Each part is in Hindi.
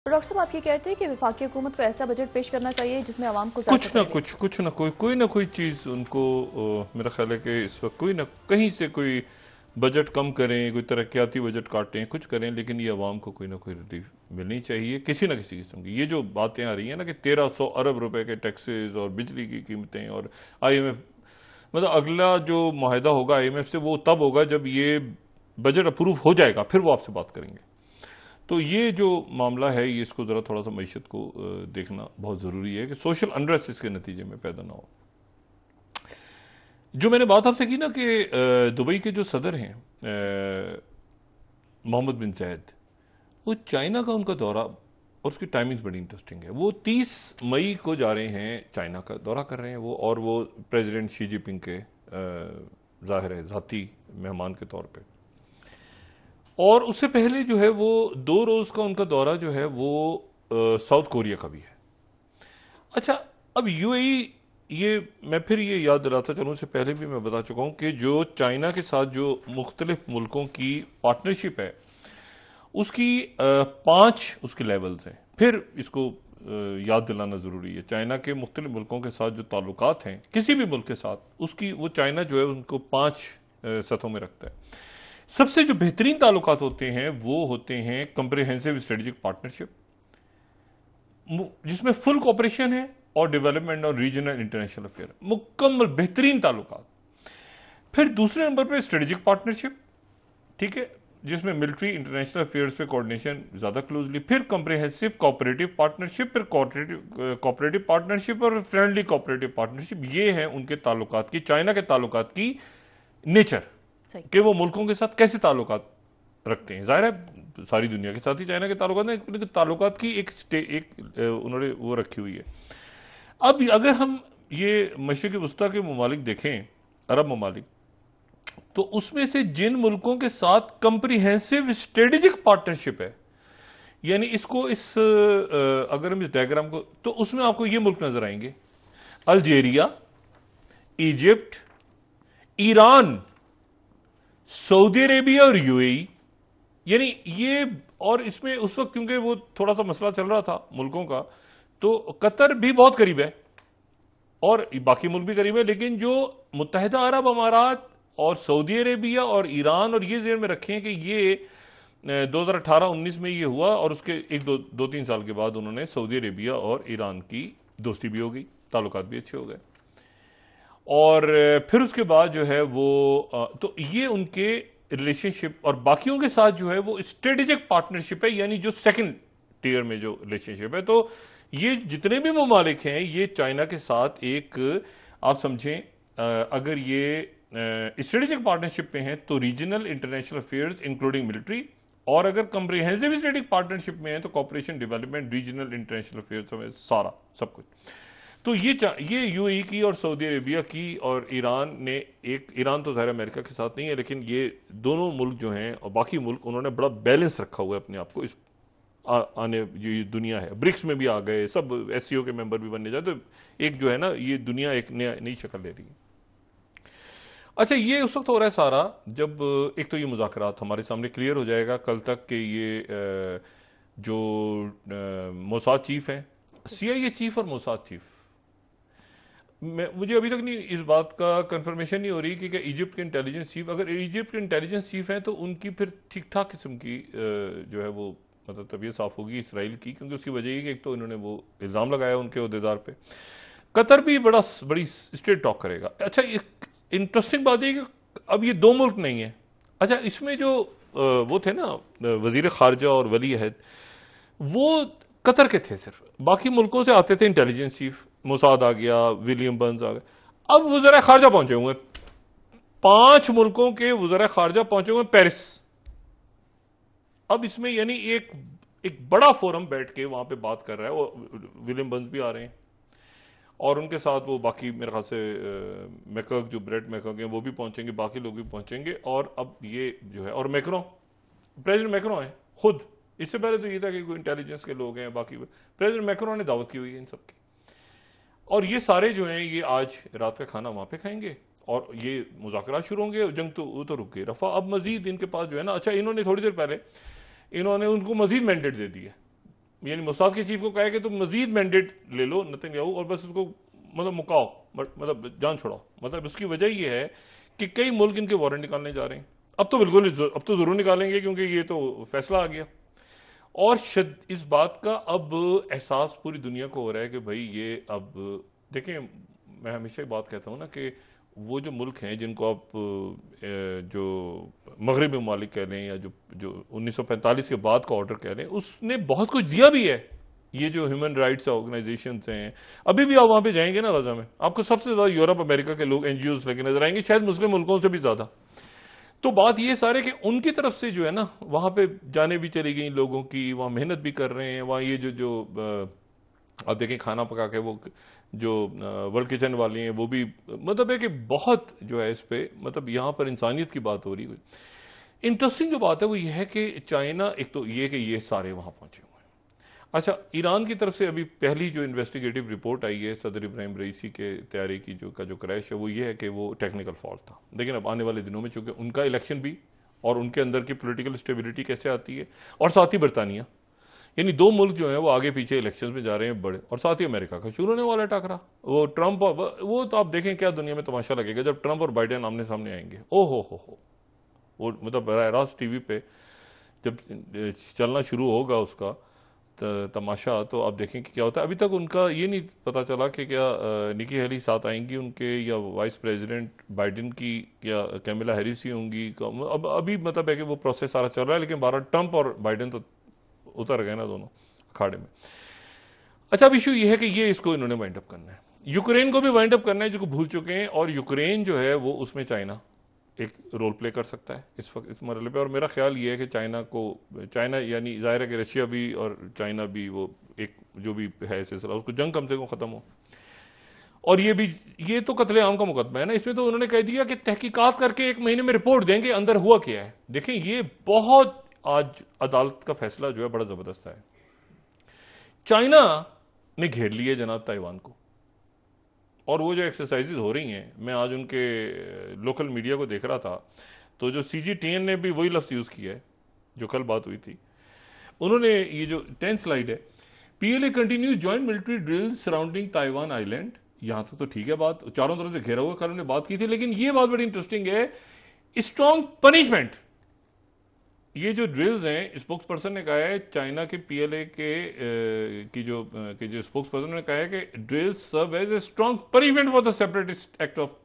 डॉक्टर साहब आप ये कहते हैं कि वफाकी हुकूमत को ऐसा बजट पेश करना चाहिए जिसमें आवाम को कुछ ना कोई चीज़ उनको मेरा ख्याल है कि इस वक्त कोई ना कहीं से कोई बजट कम करें, कोई तरक्याती बजट काटें, कुछ करें, लेकिन ये आवाम को कोई ना कोई रिलीफ मिलनी चाहिए किसी ना किसी किस्म की। ये जो बातें आ रही हैं ना कि 1300 अरब रुपए के टैक्सेस और बिजली की कीमतें और IMF, मतलब अगला जो माहिदा होगा IMF से वो तब होगा जब ये बजट अप्रूव हो जाएगा, फिर वो आपसे बात करेंगे। तो ये जो मामला है ये इसको ज़रा थोड़ा सा मईशत को देखना बहुत ज़रूरी है कि सोशल अनरेस्ट इसके नतीजे में पैदा ना हो। जो मैंने बात आपसे की ना कि दुबई के जो सदर हैं मोहम्मद बिन जायद, वो चाइना का उनका दौरा और उसकी टाइमिंग्स बड़ी इंटरेस्टिंग है। वो 30 मई को जा रहे हैं, चाइना का दौरा कर रहे हैं वो, और वो प्रेसिडेंट शी जिनपिंग के ज़ाहिर है ज़ाती मेहमान के तौर पे। और उससे पहले जो है वो 2 रोज का उनका दौरा जो है वो साउथ कोरिया का भी है। अच्छा, अब UAE, ये मैं फिर ये याद दिलाता चलूं, इससे पहले भी मैं बता चुका हूं कि जो चाइना के साथ जो मुख्तलिफ मुल्कों की पार्टनरशिप है उसकी 5 उसके लेवल्स हैं। फिर इसको याद दिलाना जरूरी है, चाइना के मुख्तलिफ मुल्कों के साथ जो ताल्लुकात हैं किसी भी मुल्क के साथ, उसकी वो चाइना जो है उनको 5 सतहों में रखता है। सबसे जो बेहतरीन ताल्लुकात होते हैं वो होते हैं कंप्रिहेंसिव स्ट्रेटेजिक पार्टनरशिप, जिसमें फुल कोऑपरेशन है, और डेवलपमेंट और रीजनल इंटरनेशनल अफेयर, मुकम्मल बेहतरीन ताल्लुकात। फिर दूसरे नंबर पे स्ट्रेटेजिक पार्टनरशिप, ठीक है, जिसमें मिलिट्री इंटरनेशनल अफेयर्स पे कोऑर्डिनेशन ज्यादा क्लोजली। फिर कंप्रिहेंसिव कोऑपरेटिव पार्टनरशिप, फिर कोऑपरेटिव पार्टनरशिप और फ्रेंडली कोऑपरेटिव पार्टनरशिप। ये है उनके ताल्लुकात की, चाइना के ताल्लुकात की नेचर, कि वो मुल्कों के साथ कैसे ताल्लुकात रखते हैं। जाहिर है सारी दुनिया के साथ ही चाइना के ताल्लुकात हैं, लेकिन ताल्लुकात की एक उन्होंने वो रखी हुई है। अब अगर हम ये मशरिक़ वस्ता के ममालिक देखें, अरब ममालिक, तो उसमें से जिन मुल्कों के साथ कंप्रिहेंसिव स्ट्रेटेजिक पार्टनरशिप है, यानी इसको अगर हम इस डायग्राम को, तो उसमें आपको ये मुल्क नजर आएंगे: Algeria, Egypt, Iran, Saudi Arabia और UAE। यानी ये, और इसमें उस वक्त क्योंकि वो थोड़ा सा मसला चल रहा था मुल्कों का, तो कतर भी बहुत करीब है और बाकी मुल्क भी करीब है, लेकिन जो मुत्तहिदा अरब अमारात और सऊदी अरेबिया और ईरान, और ये ज़हन में रखें कि ये 2018-19 में ये हुआ, और उसके एक दो 3 साल के बाद उन्होंने सऊदी अरेबिया और ईरान की दोस्ती भी हो गई, ताल्लुकात भी अच्छे हो गए, और फिर उसके बाद जो है वो तो ये उनके रिलेशनशिप, और बाकियों के साथ जो है वो स्ट्रेटेजिक पार्टनरशिप है, यानी जो सेकंड टियर में जो रिलेशनशिप है। तो ये जितने भी ममालिक हैं ये चाइना के साथ एक, आप समझें, अगर ये स्ट्रेटेजिक पार्टनरशिप में हैं तो regional international affairs including military, और अगर कंप्रिहेंसिव स्ट्रेटेजिक पार्टनरशिप में है तो cooperation, development, regional international affairs में सारा सब कुछ। तो ये UAE की और सऊदी अरेबिया की और ईरान ने ईरान तो ज़ाहिर अमेरिका के साथ नहीं है, लेकिन ये दोनों मुल्क जो हैं और बाकी मुल्क, उन्होंने बड़ा बैलेंस रखा हुआ है अपने आप को। इस आने जो ये दुनिया है, ब्रिक्स में भी आ गए, सब SCO के मेंबर भी बनने जाए, तो एक जो है ना ये दुनिया एक नई शक्ल ले रही है। अच्छा, ये उस वक्त हो रहा है सारा जब एक तो ये मुज़ाकरात हमारे सामने क्लियर हो जाएगा कल तक कि ये जो मोसाद चीफ हैं, CIA चीफ और मोसाद चीफ, मुझे अभी तक नहीं इस बात का कंफर्मेशन नहीं हो रही कि इजिप्ट के इंटेलिजेंस चीफ, अगर इजिप्ट के इंटेलिजेंस चीफ हैं तो उनकी फिर ठीक ठाक किस्म की जो है वो मतलब तबीयत साफ होगी इसराइल की, क्योंकि उसकी वजह ये कि एक तो इन्होंने वो इल्ज़ाम लगाया उनके अहदेदार पे। कतर भी बड़ी स्ट्रेट टॉक करेगा। अच्छा, एक इंटरेस्टिंग बात है कि अब ये 2 मुल्क नहीं है। अच्छा, इसमें जो वो थे ना वजीर खारजा और वली अहद, वो कतर के थे, सिर्फ बाकी मुल्कों से आते थे इंटेलिजेंस चीफ, मोसाद आ गया, विलियम बर्न्स आ गया। अब वज़ीर खारजा पहुंचे हुए 5 मुल्कों के वज़ीर खारजा पहुंचे हुए पेरिस। अब इसमें यानी एक बड़ा फोरम बैठ के वहां पे बात कर रहा है, वो विलियम बर्न्स भी आ रहे हैं और उनके साथ वो बाकी मेरे ख्याल से मैकर्क, जो ब्रेट मैकर्क हैं, वो भी पहुंचेंगे, बाकी लोग भी पहुंचेंगे। और अब ये जो है, और मैक्रोन, प्रेसिडेंट मैक्रोन है खुद, इससे पहले तो ये था कि कोई इंटेलिजेंस के लोग हैं, बाकी प्रेसिडेंट मैक्रोन ने दावत की हुई है इन सबकी। और ये सारे जो हैं ये आज रात का खाना वहां पे खाएंगे और ये मुज़ाकरात शुरू होंगे। जंग तो रुक गई, रफा अब मजीद इनके पास जो है ना। अच्छा, इन्होंने थोड़ी देर पहले इन्होंने उनको मजीद मैंडेट दे दिया यानी मोसाद के चीफ को कहा है कि तुम मजीद मैंडेट ले लो नेतन्याहू और बस उसको मतलब मुकाओ, मतलब जान छोड़ाओ। मतलब उसकी वजह यह है कि कई मुल्क इनके वारंट निकालने जा रहे हैं। अब तो जरूर निकालेंगे क्योंकि ये तो फैसला आ गया। और इस बात का अब एहसास पूरी दुनिया को हो रहा है कि भाई ये अब देखें, मैं हमेशा ही बात कहता हूँ ना कि वो जो मुल्क हैं जिनको आप जो मगरबी ममालिक कह लें या जो 1945 के बाद का ऑर्डर कह लें, उसने बहुत कुछ दिया भी है। ये जो ह्यूमन राइट्स ऑर्गेनाइजेशन हैं, अभी भी आप वहां पे जाएंगे ना गजा में, आपको सबसे ज्यादा यूरोप अमेरिका के लोग एनजीओ लेके नजर आएंगे, शायद मुस्लिम मुल्कों से भी ज्यादा। तो बात ये सारे कि उनकी तरफ से जो है ना वहां पे जाने भी चली गई लोगों की, वहां मेहनत भी कर रहे हैं। वहां ये जो आप देखें खाना पका के वो जो वर्ल्ड किचन वाली हैं वो भी, मतलब है कि बहुत जो है इस पे, मतलब यहां पर इंसानियत की बात हो रही है। इंटरेस्टिंग जो बात है वो ये है कि चाइना, एक तो ये कि ये सारे वहां पहुंचे हुए हैं। अच्छा, ईरान की तरफ से अभी पहली जो इन्वेस्टिगेटिव रिपोर्ट आई है सदर इब्राहिम रईसी के तैयारी की जो क्रैश है, वो ये है कि वो टेक्निकल फॉल्ट था। लेकिन अब आने वाले दिनों में चूंकि उनका इलेक्शन भी और उनके अंदर की पॉलिटिकल स्टेबिलिटी कैसे आती है, और साथ ही बरतानिया, यानी दो मुल्क जो है वो आगे पीछे इलेक्शंस में जा रहे हैं बड़े, और साथ ही अमेरिका का शुरू होने वाला टकरा, वो ट्रंप, वो तो आप देखें क्या दुनिया में तमाशा लगेगा जब ट्रंप और बाइडेन आमने सामने आएंगे। ओ हो, वो मतलब बराह रास्त टीवी पे जब चलना शुरू होगा उसका तमाशा, तो आप देखें कि क्या होता है। अभी तक उनका ये नहीं पता चला कि क्या निकी हेली साथ आएंगी उनके, या वाइस प्रेसिडेंट बाइडेन की, या कैमिला हैरिस ही होंगी। अब अभी मतलब है कि वो प्रोसेस सारा चल रहा है, लेकिन 12 ट्रंप और बाइडेन तो उतर गए ना दोनों अखाड़े में। अच्छा, अब इशू ये है कि ये इसको इन्होंने वाइंड अप करना है, यूक्रेन को भी वाइंड अप करना है, जिसको भूल चुके हैं। और यूक्रेन जो है वो उसमें चाइना एक रोल प्ले कर सकता है इस वक्त इस मरहले पे। और मेरा ख्याल ये है कि चाइना यानी जाहिर है कि रशिया भी और चाइना भी, वो एक जो भी है सिलसिला, उसको जंग कम से कम खत्म हो। और ये तो कत्लेआम का मुकदमा है ना, इसमें तो उन्होंने कह दिया कि तहकीकात करके 1 महीने में रिपोर्ट देंगे अंदर हुआ क्या है। देखें, ये बहुत आज अदालत का फैसला जो है बड़ा जबरदस्त है। चाइना ने घेर लिया जनाब ताइवान को, और वो जो एक्सरसाइजेज हो रही हैं, मैं आज उनके लोकल मीडिया को देख रहा था, तो जो CGTN ने भी वही लफ्ज यूज किया है जो कल बात हुई थी। उन्होंने ये जो 10 स्लाइड है, PLA continue joint military drill surrounding Taiwan island, यहां तक तो ठीक है, बात चारों तरफ से घेरा हुआ, कल उन्होंने बात की थी। लेकिन ये बात बड़ी इंटरेस्टिंग है, स्ट्रॉन्ग पनिशमेंट। ये जो ड्रिल्स हैं, स्पोक्स पर्सन ने कहा है चाइना के PLA की जो स्पोक्स पर्सन ने कहा है कि drills serve as a strong punishment for the separatist act of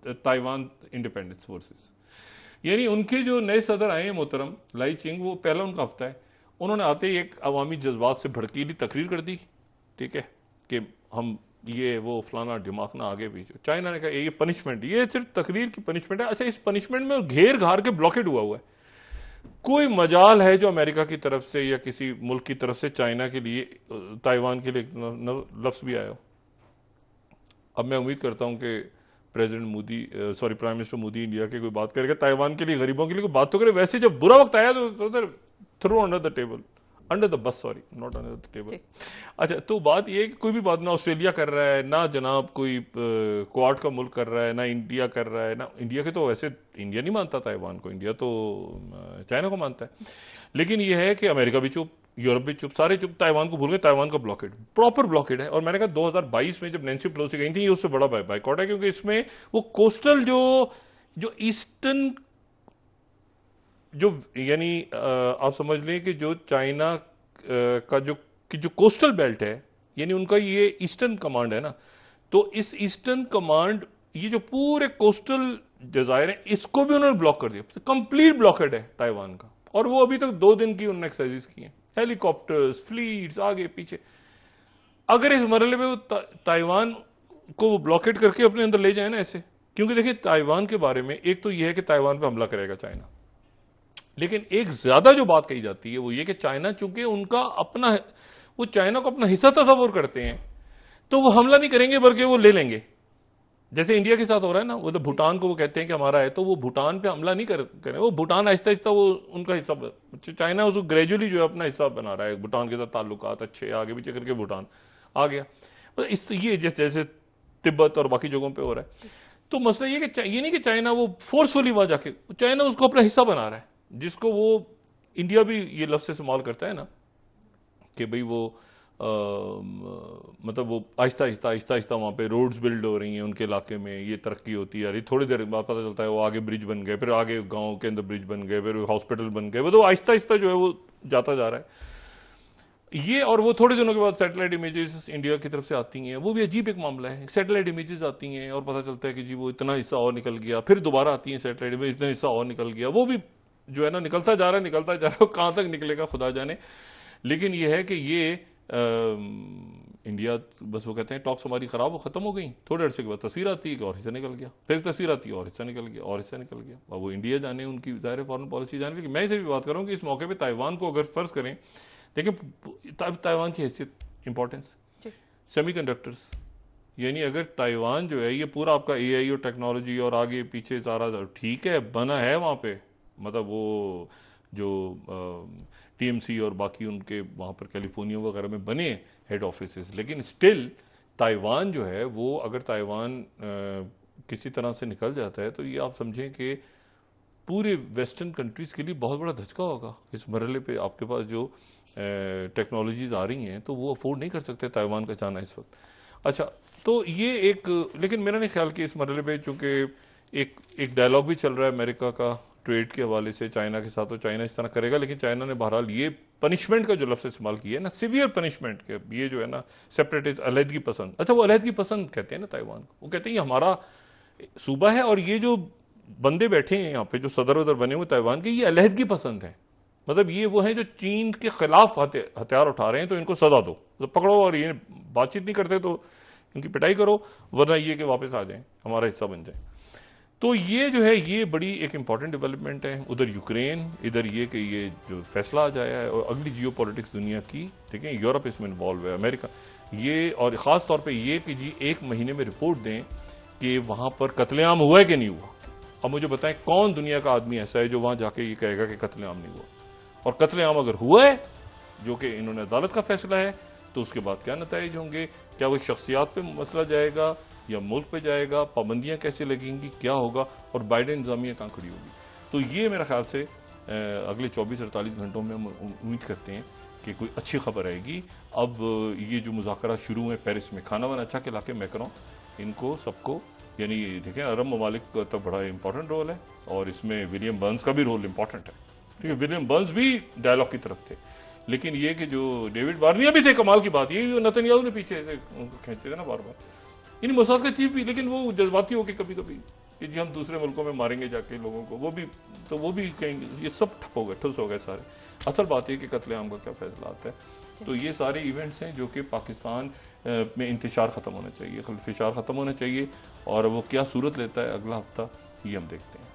Taiwan independence forces. यानी उनके जो नए सदर आए हैं मोहतरम लाई चिंग, वो पहला उनका हफ्ता है, उन्होंने आते ही एक अवामी जज्बात से भड़कीली तकरीर कर दी, ठीक है, कि हम ये वो फलाना ढिमाकना आगे पीछे। चाइना ने कहा ये पनिशमेंट, ये सिर्फ तकरीर की पनिशमेंट है। अच्छा, इस पनिशमेंट में घेर घार के ब्लॉकेड हुआ है। कोई मजाल है जो अमेरिका की तरफ से या किसी मुल्क की तरफ से चाइना के लिए, ताइवान के लिए लफ्ज भी आया हो? अब मैं उम्मीद करता हूं कि प्राइम मिनिस्टर मोदी इंडिया के कोई बात करेगा ताइवान के लिए, गरीबों के लिए कोई बात तो करे। वैसे जब बुरा वक्त आया तो throw under the table, under the bus, sorry, not under the table. अच्छा, तो बात यह है कि कोई भी बात ना ऑस्ट्रेलिया कर रहा है, ना जनाब कोई क्वाड का मुल्क कर रहा है, ना इंडिया कर रहा है, ना इंडिया के तो वैसे इंडिया नहीं मानता ताइवान को, इंडिया तो चाइना को मानता है। लेकिन यह है कि अमेरिका भी चुप, यूरोप भी चुप, सारे चुप, ताइवान को भूल गए। ताइवान का ब्लॉकेड, प्रॉपर ब्लॉकेड है। और मैंने कहा 2022 में जब नैन्सी पेलोसी गई थी, ये उससे बड़ा बाइकआउट है, क्योंकि इसमें वो कोस्टल जो ईस्टर्न जो, यानी आप समझ लें कि जो चाइना का जो कोस्टल बेल्ट है, यानी उनका ये ईस्टर्न कमांड है ना, तो इस ईस्टर्न कमांड, ये जो पूरे कोस्टल जजायर है, इसको भी उन्होंने ब्लॉक कर दिया, कंप्लीट ब्लॉकेड है ताइवान का। और वो अभी तक 2 दिन की उन्होंने एक्सरसाइज की है, हेलीकॉप्टर्स, फ्लीट्स, आगे पीछे। अगर इस मरहले में वो ताइवान को वो ब्लॉकेट करके अपने अंदर ले जाए ना ऐसे, क्योंकि देखिए ताइवान के बारे में एक तो ये है कि ताइवान पे हमला करेगा चाइना, लेकिन एक ज्यादा जो बात कही जाती है वो ये कि चाइना चूंकि उनका अपना, वो चाइना को अपना हिस्सा तस्वर करते हैं, तो वो हमला नहीं करेंगे बल्कि वो ले लेंगे। जैसे इंडिया के साथ हो रहा है ना, वो तो भूटान को वो कहते हैं कि हमारा है, तो वो भूटान पे हमला नहीं करें, वो भूटान आहिस्ता आहिस्ता वो उनका हिस्सा, चाइना उसको ग्रेजुअली जो है अपना हिस्सा बना रहा है। भूटान के साथ ताल्लुकात अच्छे, आगे पीछे करके भूटान आ गया। ये जैसे तिब्बत और बाकी जगहों पे हो रहा है। तो मसला ये कि ये नहीं कि चाइना वो फोर्सफुली वहां जाके, चाइना उसको अपना हिस्सा बना रहा है, जिसको वो इंडिया भी ये लफ्ज इस्तेमाल करता है ना कि भाई वो मतलब वो आहिस्ता आहिस्ता वहाँ पे रोड्स बिल्ड हो रही हैं उनके इलाके में, ये तरक्की होती है, थोड़ी देर बाद पता चलता है वो आगे ब्रिज बन गए, फिर आगे गांव के अंदर ब्रिज बन गए, फिर हॉस्पिटल बन गए, वो तो आहिस्ता आहिस्ता जो है वो जाता जा रहा है ये। और वो थोड़े दिनों के बाद सैटेलाइट इमेजेस इंडिया की तरफ से आती हैं, वो भी अजीब एक मामला है। सैटेलाइट इमेजेस आती हैं और पता चलता है कि जी वो इतना हिस्सा और निकल गया, फिर दोबारा आती हैं सैटेलाइट इमेज, इतना हिस्सा और निकल गया, वो भी जो है ना निकलता जा रहा है, कहाँ तक निकलेगा खुदा जाने। लेकिन ये है कि ये इंडिया बस वो कहते हैं टॉक्स हमारी खराब हो खत्म हो गई, थोड़े अरसे के बाद तस्वीर आती है कि और हिस्सा निकल गया, फिर तस्वीर आती है और हिस्सा निकल गया, और हिस्सा निकल गया। अब वो इंडिया जाने, उनकी ज़ाहिर फॉरेन पॉलिसी जाने। लेकिन मैं इसे भी बात कर रहा हूँ कि इस मौके पर ताइवान को अगर फर्ज करें, देखिए ताइवान की हैसियत, इंपॉर्टेंस, सेमीकंडक्टर्स, यानी अगर ताइवान जो है ये पूरा आपका एआई और टेक्नोलॉजी और आगे पीछे सारा ठीक है बना है वहाँ पे, मतलब वो जो टीएमसी और बाकी उनके वहाँ पर कैलिफोर्निया वगैरह में बने हेड ऑफिसेस, लेकिन स्टिल ताइवान जो है वो अगर ताइवान किसी तरह से निकल जाता है तो ये आप समझें कि पूरे वेस्टर्न कंट्रीज के लिए बहुत बड़ा धचका होगा। इस मरहले पे आपके पास जो टेक्नोलॉजीज आ रही हैं तो वो अफोर्ड नहीं कर सकते ताइवान का जाना इस वक्त। अच्छा, तो ये एक, लेकिन मेरा नहीं ख्याल कि इस मरहले पे चूंकि एक डायलॉग भी चल रहा है अमेरिका का ट्रेड के हवाले से चाइना के साथ, तो चाइना इस तरह करेगा, लेकिन चाइना ने बहरहाल ये पनिशमेंट का जो लफ्ज़ इस्तेमाल किया है ना, सिवियर पनिशमेंट के, ये जो है ना सेपरेटिस्ट, अलहदगी पसंद, अच्छा वो अलहदगी पसंद कहते हैं ना ताइवान को, वो कहते हैं ये हमारा सूबा है और ये जो बंदे बैठे हैं यहाँ पे जो सदर वदर बने हुए ताइवान के, ये अलहदगी पसंद है, मतलब ये वो हैं जो चीन के खिलाफ हथियार उठा रहे हैं, तो इनको सजा दो, तो पकड़ो, और ये बातचीत नहीं करते तो इनकी पिटाई करो, वरना ये कि वापस आ जाएं, हमारा हिस्सा बन जाए। तो ये जो है ये बड़ी एक इंपॉर्टेंट डेवलपमेंट है। उधर यूक्रेन, इधर ये कि ये जो फैसला आ जाया है, और अगली जियो पॉलिटिक्स दुनिया की, देखें यूरोप इसमें इन्वॉल्व है, अमेरिका, ये, और ख़ास तौर पे ये कि जी 1 महीने में रिपोर्ट दें कि वहाँ पर कत्लेआम हुआ है कि नहीं हुआ। अब मुझे बताएं कौन दुनिया का आदमी ऐसा है जो वहाँ जाके ये कहेगा कि कत्लेआम नहीं हुआ, और कत्लेआम अगर हुआ है जो कि इन्होंने अदालत का फैसला है, तो उसके बाद क्या नतीजे होंगे, क्या वो शख्सियात पे मसला जाएगा या मुल्क पे जाएगा, पाबंदियां कैसे लगेंगी, क्या होगा, और बाइडेन इंतजामिया कहाँ खड़ी होगी। तो ये मेरा ख्याल से अगले 24-48 घंटों में हम उम्मीद करते हैं कि कोई अच्छी खबर आएगी। अब ये जो मुज़ाकरात शुरू हुए पेरिस में, खाना वाना अच्छा खिला के मैक्रों इनको सबको, यानी देखें अरब ममालिक का तो बड़ा इंपॉर्टेंट रोल है, और इसमें विलियम बर्न्स का भी रोल इंपॉर्टेंट है, ठीक है, विलियम बर्न्स भी डायलॉग की तरफ थे, लेकिन ये कि जो डेविड बार्निया भी थे, कमाल की बात ये नेतन्याहू ने पीछे से उनको खींचते थे ना बार बार, इन मोसाद का चीफ भी, लेकिन वो जज्बाती होकर कभी कभी कि जी हम दूसरे मुल्कों में मारेंगे जाके लोगों को, वो भी कहेंगे, ये सब ठप हो गए, ठुस हो गए सारे। असल बात है कि कत्लेआम का क्या फैसला आता है। तो ये सारे इवेंट्स हैं जो कि पाकिस्तान में इंतशार ख़त्म होना चाहिए, खिलफिशार ख़त्म होना चाहिए, और वो क्या सूरत लेता है अगला हफ्ता ये हम देखते हैं।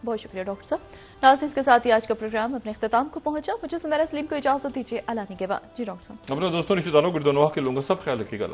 बहुत शुक्रिया डॉक्टर साहब। नाज़रीन, इसके साथ ही आज का प्रोग्राम अपने इख्तिताम को पहुंचा। मुझे सुमेरा सलीम को इजाजत दीजिए, अल्लाह के बाद। जी डॉक्टर साहब, अपने दोस्तों रिश्तेदारों गिरदोनवाह के लोगों का सब ख्याल रखिएगा।